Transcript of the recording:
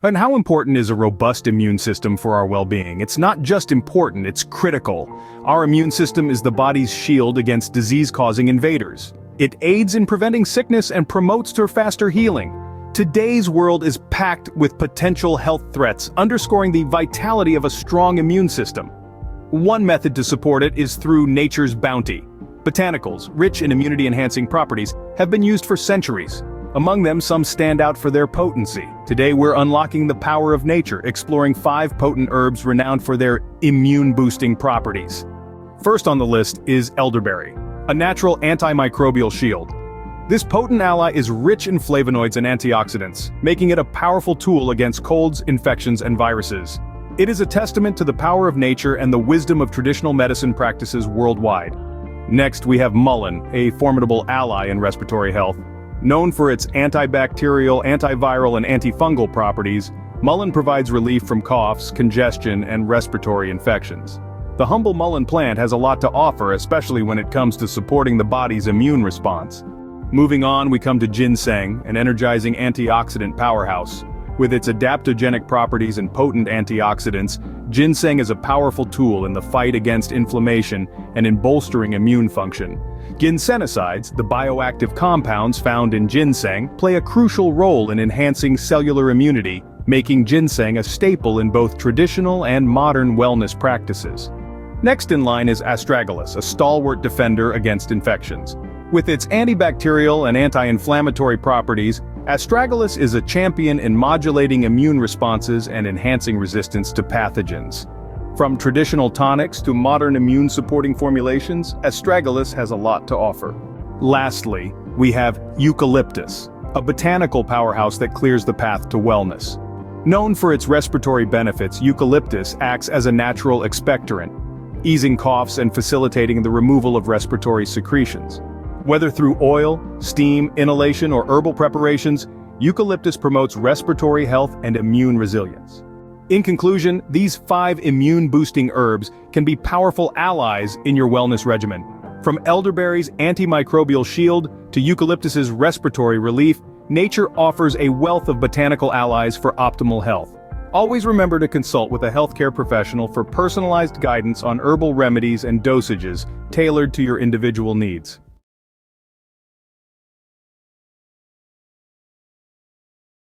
And how important is a robust immune system for our well-being? It's not just important, it's critical. Our immune system is the body's shield against disease-causing invaders. It aids in preventing sickness and promotes faster healing. Today's world is packed with potential health threats, underscoring the vitality of a strong immune system. One method to support it is through nature's bounty. Botanicals, rich in immunity-enhancing properties, have been used for centuries. Among them, some stand out for their potency. Today we're unlocking the power of nature, exploring 5 potent herbs renowned for their immune-boosting properties. First on the list is elderberry, a natural antimicrobial shield. This potent ally is rich in flavonoids and antioxidants, making it a powerful tool against colds, infections, and viruses. It is a testament to the power of nature and the wisdom of traditional medicine practices worldwide. Next, we have mullein, a formidable ally in respiratory health. Known for its antibacterial, antiviral, and antifungal properties, mullein provides relief from coughs, congestion, and respiratory infections. The humble mullein plant has a lot to offer, especially when it comes to supporting the body's immune response. Moving on, we come to ginseng, an energizing antioxidant powerhouse. With its adaptogenic properties and potent antioxidants, ginseng is a powerful tool in the fight against inflammation and in bolstering immune function. Ginsenosides, the bioactive compounds found in ginseng, play a crucial role in enhancing cellular immunity, making ginseng a staple in both traditional and modern wellness practices. Next in line is astragalus, a stalwart defender against infections. With its antibacterial and anti-inflammatory properties, astragalus is a champion in modulating immune responses and enhancing resistance to pathogens. From traditional tonics to modern immune-supporting formulations, astragalus has a lot to offer. Lastly, we have eucalyptus, a botanical powerhouse that clears the path to wellness. Known for its respiratory benefits, eucalyptus acts as a natural expectorant, easing coughs and facilitating the removal of respiratory secretions. Whether through oil, steam, inhalation, or herbal preparations, eucalyptus promotes respiratory health and immune resilience. In conclusion, these 5 immune-boosting herbs can be powerful allies in your wellness regimen. From elderberry's antimicrobial shield to eucalyptus's respiratory relief, nature offers a wealth of botanical allies for optimal health. Always remember to consult with a healthcare professional for personalized guidance on herbal remedies and dosages tailored to your individual needs.